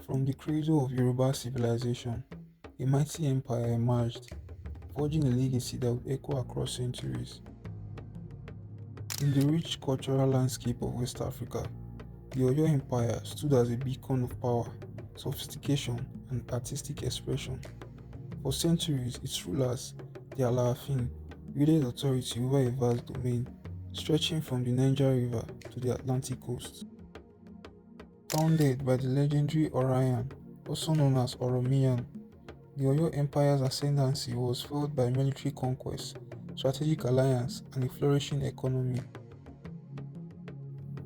From the cradle of Yoruba civilization, a mighty empire emerged, forging a legacy that would echo across centuries. In the rich cultural landscape of West Africa, the Oyo Empire stood as a beacon of power, sophistication, and artistic expression. For centuries, its rulers, the Alaafin, wielded authority over a vast domain stretching from the Niger River to the Atlantic coast. Founded by the legendary Orion, also known as Oromiyan, the Oyo Empire's ascendancy was fueled by military conquest, strategic alliance, and a flourishing economy.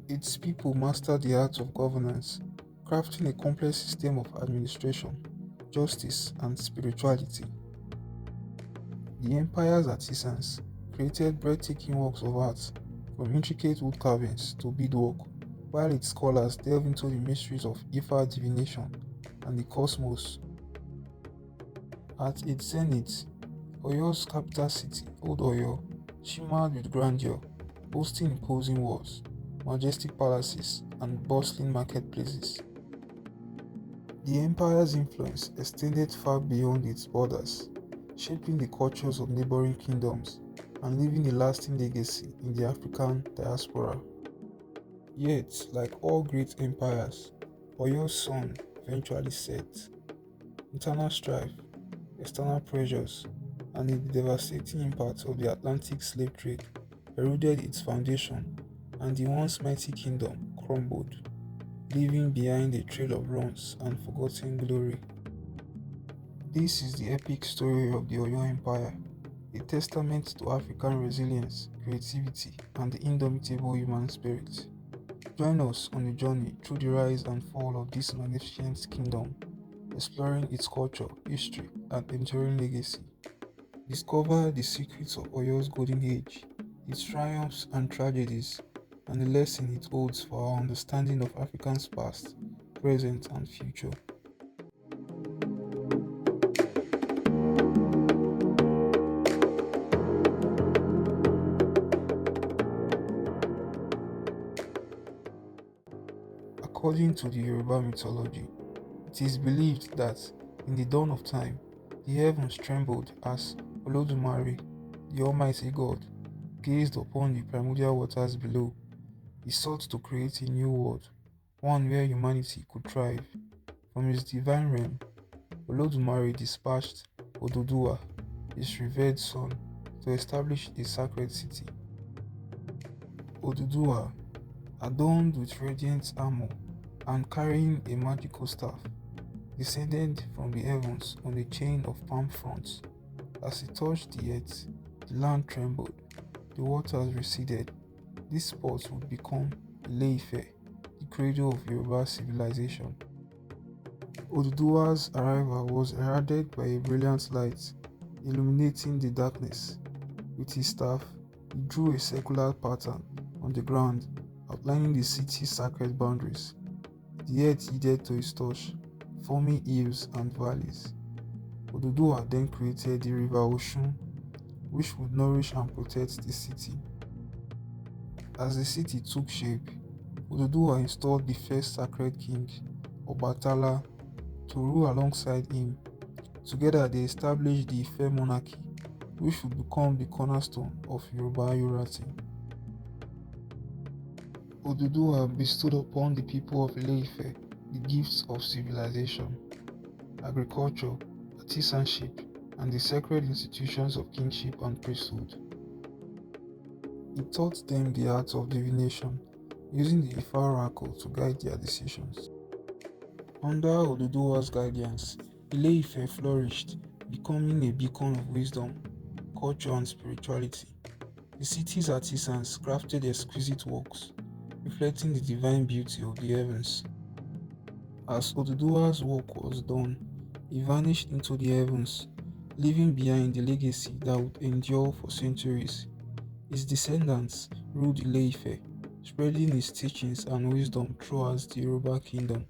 Its people mastered the art of governance, crafting a complex system of administration, justice, and spirituality. The empire's artisans created breathtaking works of art, from intricate wood carvings to beadwork, while its scholars delve into the mysteries of Ifa divination and the cosmos. At its zenith, Oyo's capital city, Old Oyo, shimmered with grandeur, boasting imposing walls, majestic palaces, and bustling marketplaces. The empire's influence extended far beyond its borders, shaping the cultures of neighboring kingdoms and leaving a lasting legacy in the African diaspora. Yet, like all great empires, Oyo's sun eventually set. Internal strife, external pressures, and the devastating impact of the Atlantic slave trade eroded its foundation, and the once mighty kingdom crumbled, leaving behind a trail of ruins and forgotten glory. This is the epic story of the Oyo Empire, a testament to African resilience, creativity, and the indomitable human spirit. Join us on a journey through the rise and fall of this magnificent kingdom, exploring its culture, history, and enduring legacy. Discover the secrets of Oyo's golden age, its triumphs and tragedies, and the lesson it holds for our understanding of Africa's past, present, and future. According to the Yoruba mythology, it is believed that in the dawn of time, the heavens trembled as Olodumare, the Almighty God, gazed upon the primordial waters below. He sought to create a new world, one where humanity could thrive. From his divine realm, Olodumare dispatched Oduduwa, his revered son, to establish a sacred city. Oduduwa, adorned with radiant armor and carrying a magical staff, descended from the heavens on a chain of palm fronds. As he touched the earth, the land trembled, the waters receded. This spot would become Ile-Ife, the cradle of Yoruba civilization. Oduduwa's arrival was heralded by a brilliant light, illuminating the darkness. With his staff, he drew a circular pattern on the ground, outlining the city's sacred boundaries. The earth yielded to his touch, forming hills and valleys. Oduduwa then created the river Oshun, which would nourish and protect the city. As the city took shape, Oduduwa installed the first sacred king, Obatala, to rule alongside him. Together they established the Ife monarchy, which would become the cornerstone of Yoruba hierarchy. Oduduwa bestowed upon the people of Ile-Ife the gifts of civilization, agriculture, artisanship, and the sacred institutions of kingship and priesthood. He taught them the art of divination, using the Ifa oracle to guide their decisions. Under Oduduwa's guidance, Ile-Ife flourished, becoming a beacon of wisdom, culture, and spirituality. The city's artisans crafted exquisite works, reflecting the divine beauty of the heavens. As Oduduwa's work was done, he vanished into the heavens, leaving behind a legacy that would endure for centuries. His descendants ruled Ile-Ife, spreading his teachings and wisdom throughout the Yoruba kingdom.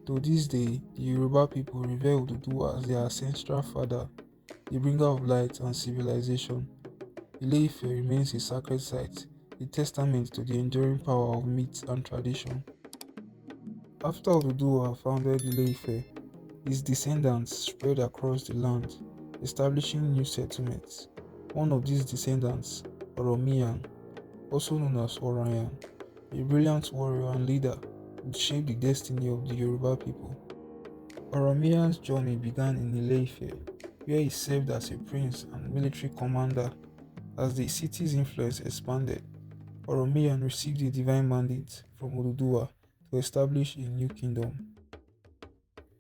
To this day, the Yoruba people revere Oduduwa as their ancestral father, the bringer of light and civilization. Ile-Ife remains a sacred site, a testament to the enduring power of myth and tradition. After Oduduwa founded Ile-Ife, his descendants spread across the land, establishing new settlements. One of these descendants, Oromiyan, also known as Orayan, a brilliant warrior and leader, would shape the destiny of the Yoruba people. Oromiyan's journey began in Ile-Ife, where he served as a prince and military commander. As the city's influence expanded, Oromiyan received a divine mandate from Oduduwa to establish a new kingdom.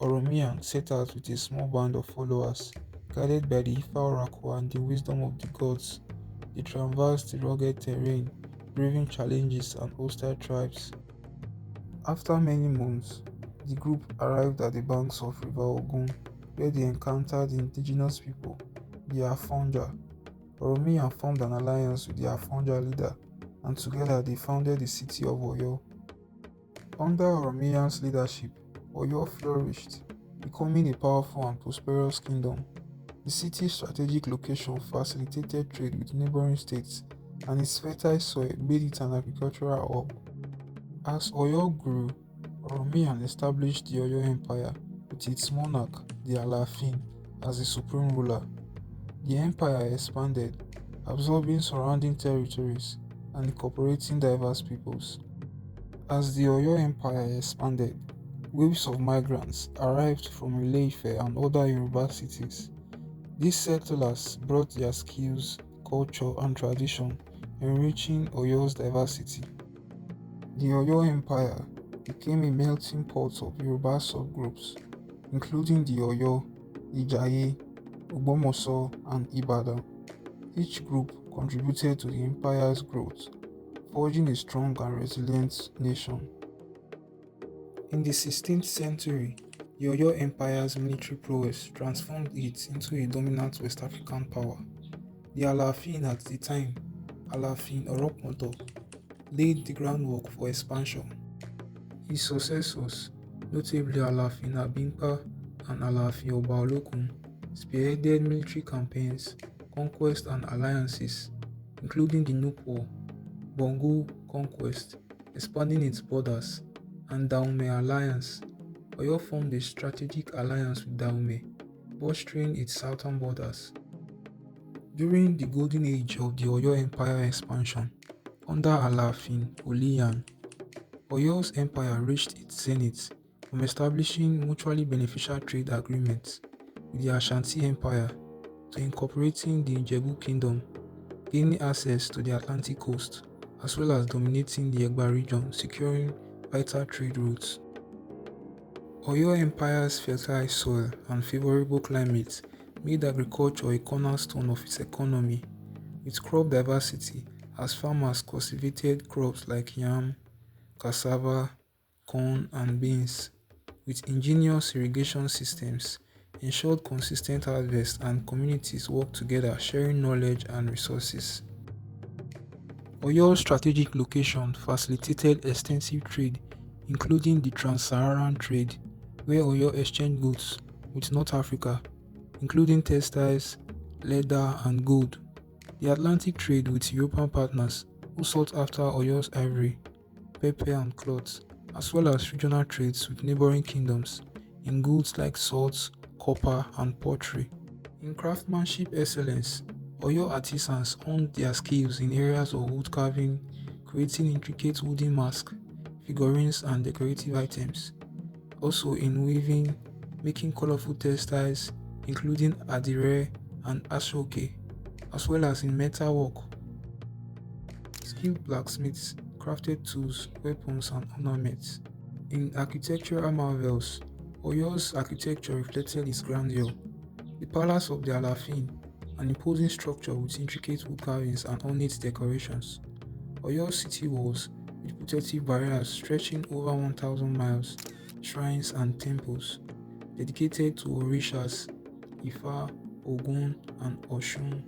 Oromiyan set out with a small band of followers, guided by the Ifa oracle and the wisdom of the gods. They traversed the rugged terrain, braving challenges and hostile tribes. After many months, the group arrived at the banks of River Ogun, where they encountered the indigenous people, the Afonja. Oromiyan formed an alliance with the Afonja leader, and together they founded the city of Oyo. Under Oromiyan's leadership, Oyo flourished, becoming a powerful and prosperous kingdom. The city's strategic location facilitated trade with neighboring states, and its fertile soil made it an agricultural hub. As Oyo grew, Oromiyan established the Oyo Empire with its monarch, the Alaafin, as the supreme ruler. The empire expanded, absorbing surrounding territories and incorporating diverse peoples. As the Oyo Empire expanded, waves of migrants arrived from Ile-Ife and other Yoruba cities. These settlers brought their skills, culture, and tradition, enriching Oyo's diversity. The Oyo Empire became a melting pot of Yoruba subgroups, including the Oyo, Ijaye, Ogbomoso, and Ibadan. Each group contributed to the empire's growth, forging a strong and resilient nation. In the 16th century, the Oyo Empire's military prowess transformed it into a dominant West African power. The Alaafin at the time, Alaafin Oroponto, laid the groundwork for expansion. His successors, notably Alaafin Abimpa and Alaafin Oba Olokun, spearheaded military campaigns, conquests and alliances, including the Nupo, Bongo conquest, expanding its borders, and Dahomey alliance. Oyo formed a strategic alliance with Dahomey, bolstering its southern borders. During the golden age of the Oyo Empire expansion, under Alaafin Oliyan, Oyo's empire reached its zenith from establishing mutually beneficial trade agreements with the Ashanti Empire to incorporating the Ijebu Kingdom, gaining access to the Atlantic coast, as well as dominating the Egba region, securing vital trade routes. Oyo Empire's fertile soil and favorable climate made agriculture a cornerstone of its economy, with crop diversity as farmers cultivated crops like yam, cassava, corn, and beans, with ingenious irrigation systems, ensured consistent harvest, and communities worked together sharing knowledge and resources. Oyo's strategic location facilitated extensive trade, including the Trans-Saharan trade, where Oyo exchanged goods with North Africa, including textiles, leather, and gold. The Atlantic trade with European partners who sought after Oyo's ivory, pepper, and cloth, as well as regional trades with neighboring kingdoms in goods like salt, copper, and pottery. In craftsmanship excellence, Oyo artisans honed their skills in areas of wood carving, creating intricate wooden masks, figurines, and decorative items. Also in weaving, making colorful textiles, including adire and ashoke, as well as in metalwork. Skilled blacksmiths crafted tools, weapons, and ornaments. In architectural marvels, Oyo's architecture reflected its grandeur. The palace of the Alaafin, an imposing structure with intricate wood carvings and ornate decorations. Oyo's city walls, with protective barriers stretching over 1,000 miles, shrines and temples, dedicated to Orishas, Ifa, Ogun, and Oshun.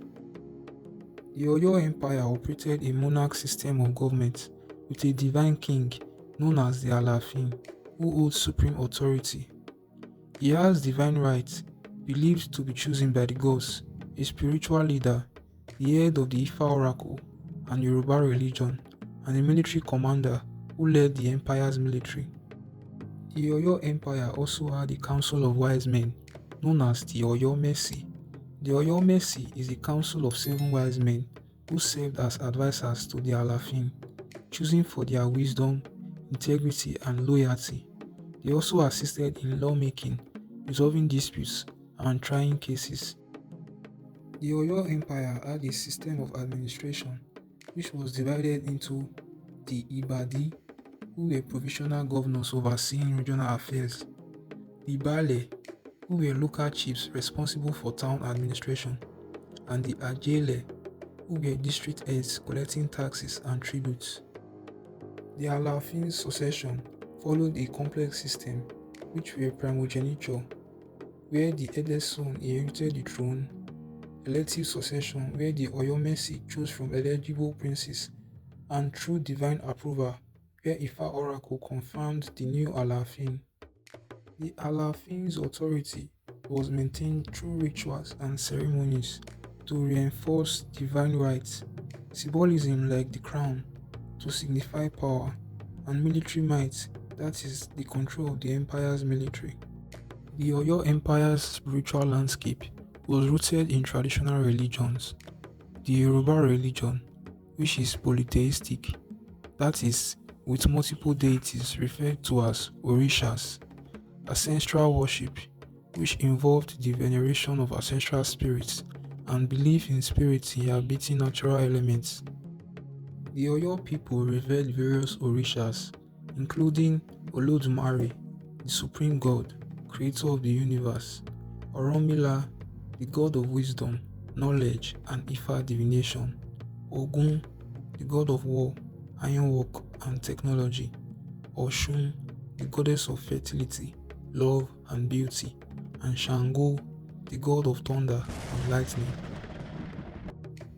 The Oyo Empire operated a monarch system of government with a divine king known as the Alaafin, who holds supreme authority. He has divine rights, believed to be chosen by the gods, a spiritual leader, the head of the Ifa oracle and Yoruba religion, and a military commander who led the empire's military. The Oyo Empire also had a council of wise men, known as the Oyo Mesi. The Oyo Mesi is a council of 7 wise men who served as advisors to the Alafin, choosing for their wisdom, integrity, and loyalty. They also assisted in lawmaking, resolving disputes, and trying cases. The Oyo Empire had a system of administration which was divided into the Ibadi, who were provisional governors overseeing regional affairs, the Bale, who were local chiefs responsible for town administration, and the Ajele, who were district heads collecting taxes and tributes. The Alaafin succession followed a complex system which were primogeniture, where the eldest son inherited the throne, elective succession, where the Oyomesi chose from eligible princes, and through divine approval, where Ifa oracle confirmed the new Alaafin. The Alaafin's authority was maintained through rituals and ceremonies to reinforce divine rights, symbolism like the crown to signify power, and military might, that is, the control of the empire's military. The Oyo Empire's spiritual landscape was rooted in traditional religions. The Yoruba religion, which is polytheistic, that is, with multiple deities referred to as Orishas. Ancestral worship, which involved the veneration of ancestral spirits and belief in spirits inhabiting natural elements. The Oyo people revered various Orishas, including Olodumare, the supreme god, creator of the universe, Orunmila, the god of wisdom, knowledge, and Ifa divination, Ogun, the god of war, ironwork, and technology, Oshun, the goddess of fertility, love, and beauty, and Shango, the god of thunder and lightning.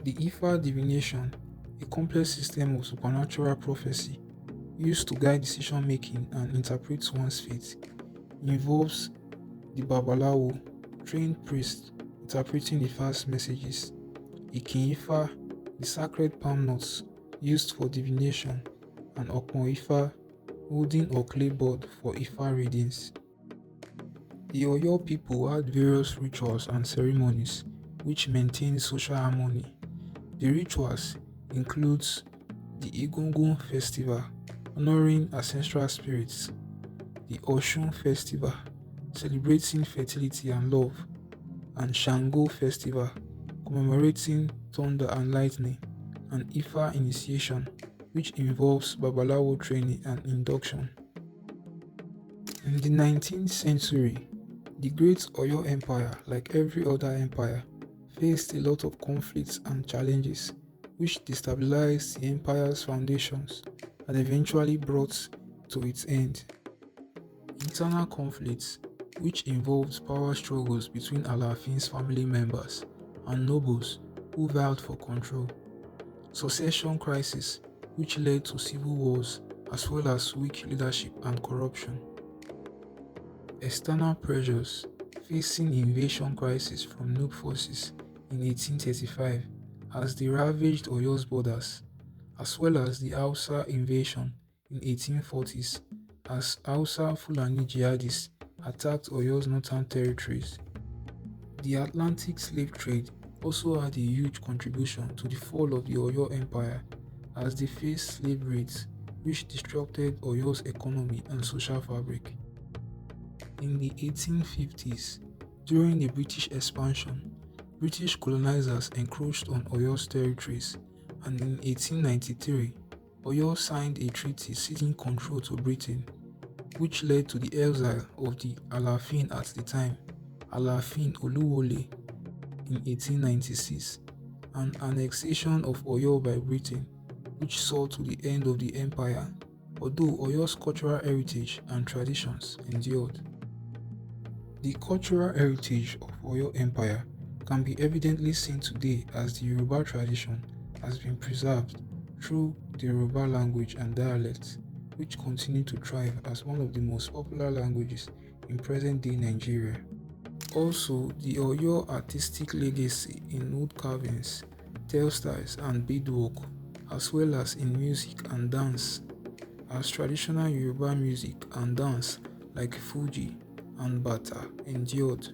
The Ifa divination, a complex system of supernatural prophecy used to guide decision making and interpret one's fate, involves the Babalawo, trained priest interpreting Ifa's messages, Ikin Ifa, the sacred palm nuts used for divination, and Okon Ifa, holding a clapboard for Ifa readings. The Oyo people had various rituals and ceremonies which maintained social harmony. The rituals includes the Egungun festival, honoring ancestral spirits, the Oshun festival, celebrating fertility and love, and Shango festival, commemorating thunder and lightning, and Ifa initiation, which involves Babalawo training and induction. In the 19th century, the Great Oyo Empire, like every other empire, faced a lot of conflicts and challenges which destabilized the empire's foundations and eventually brought to its end. Internal conflicts, which involved power struggles between Alaafin's family members and nobles who vowed for control. Succession crisis, which led to civil wars as well as weak leadership and corruption. External pressures, facing invasion crisis from Nok forces in 1835 as they ravaged Oyo's borders, as well as the Hausa invasion in 1840s as Hausa Fulani jihadists attacked Oyo's northern territories. The Atlantic slave trade also had a huge contribution to the fall of the Oyo Empire as they faced slave raids which disrupted Oyo's economy and social fabric. In the 1850s, during the British expansion, British colonizers encroached on Oyo's territories, and in 1893, Oyo signed a treaty ceding control to Britain, which led to the exile of the Alaafin at the time, Alaafin Oluwole, in 1896, and annexation of Oyo by Britain, which saw to the end of the empire, although Oyo's cultural heritage and traditions endured. The cultural heritage of Oyo Empire can be evidently seen today as the Yoruba tradition has been preserved through the Yoruba language and dialects, which continue to thrive as one of the most popular languages in present-day Nigeria. Also, the Oyo artistic legacy in wood carvings, textiles, and beadwork, as well as in music and dance, as traditional Yoruba music and dance like Fuji and Bata endured.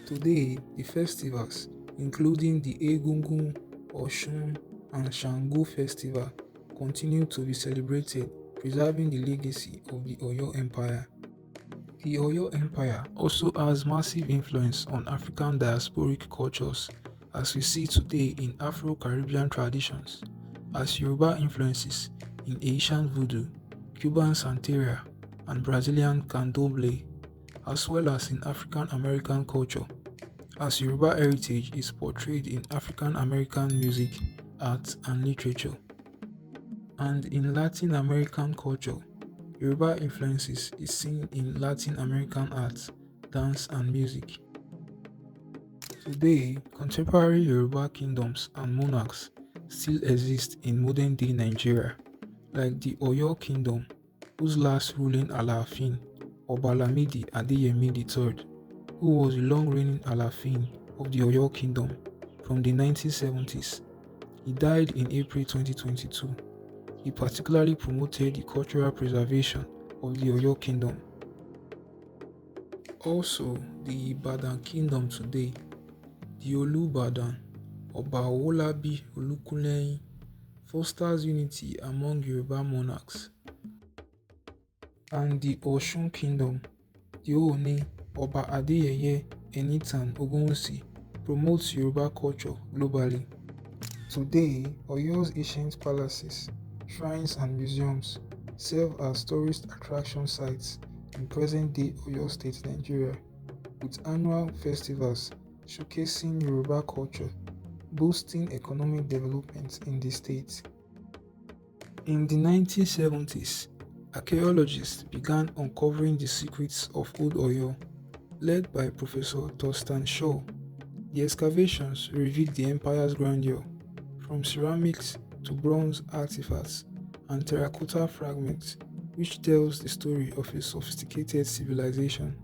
Today, the festivals, including the Egungun, Oshun, and Shango festival, continue to be celebrated, preserving the legacy of the Oyo Empire. The Oyo Empire also has massive influence on African diasporic cultures, as we see today in Afro-Caribbean traditions, as Yoruba influences in Asian voodoo, Cuban Santeria, and Brazilian candomblé, as well as in African American culture, as Yoruba heritage is portrayed in African American music, art, and literature. And in Latin American culture, Yoruba influences is seen in Latin American art, dance, and music. Today, contemporary Yoruba kingdoms and monarchs still exist in modern-day Nigeria, like the Oyo Kingdom, whose last ruling Alaafin, Obalamidi Adeyemi III, who was the long-reigning Alaafin of the Oyo Kingdom from the 1970s. He died in April 2022. He particularly promoted the cultural preservation of the Oyo Kingdom. Also, the Ibadan Kingdom today, the Olubadan, Oba Owolabi Olukunleyin, fosters unity among Yoruba monarchs. And the Osun Kingdom, the Ooni, Oba Adeyeye Enitan Ogunwusi, promotes Yoruba culture globally. Today, Oyo's ancient palaces, shrines, and museums serve as tourist attraction sites in present-day Oyo State, Nigeria, with annual festivals showcasing Yoruba culture, boosting economic development in the state. In the 1970s, archaeologists began uncovering the secrets of Old Oyo, led by Professor Thurston Shaw. The excavations revealed the empire's grandeur, from ceramics to bronze artifacts and terracotta fragments, which tells the story of a sophisticated civilization.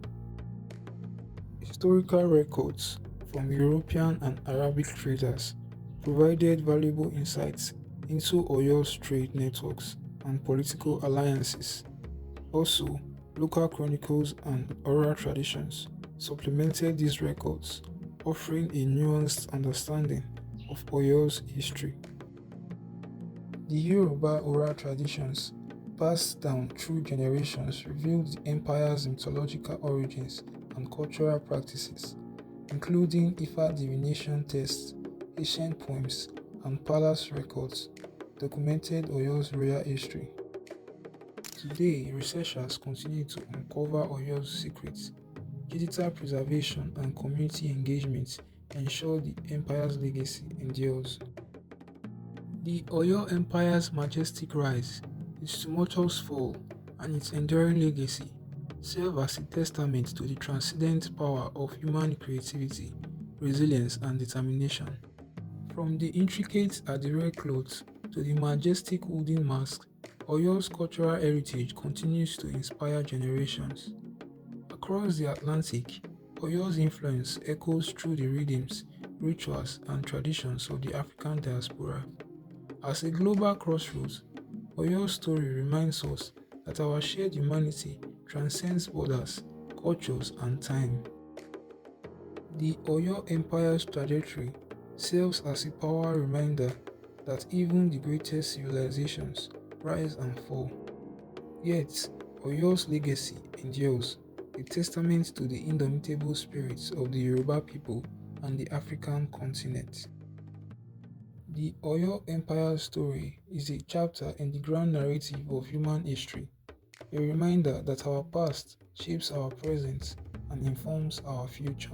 Historical records from European and Arabic traders provided valuable insights into Oyo's trade networks and political alliances. Also, local chronicles and oral traditions supplemented these records, offering a nuanced understanding of Oyo's history. The Yoruba oral traditions, passed down through generations, revealed the empire's mythological origins and cultural practices, including Ifa divination texts, ancient poems, and palace records, documented Oyo's royal history. Today, researchers continue to uncover Oyo's secrets. Digital preservation and community engagement ensure the empire's legacy endures. The Oyo Empire's majestic rise, its tumultuous fall, and its enduring legacy serve as a testament to the transcendent power of human creativity, resilience, and determination. From the intricate Adire clothes to the majestic wooden mask, Oyo's cultural heritage continues to inspire generations. Across the Atlantic, Oyo's influence echoes through the rhythms, rituals, and traditions of the African diaspora. As a global crossroads, Oyo's story reminds us that our shared humanity transcends borders, cultures, and time. The Oyo Empire's trajectory serves as a powerful reminder that even the greatest civilizations rise and fall. Yet, Oyo's legacy endures, a testament to the indomitable spirits of the Yoruba people and the African continent. The Oyo Empire's story is a chapter in the grand narrative of human history, a reminder that our past shapes our present and informs our future.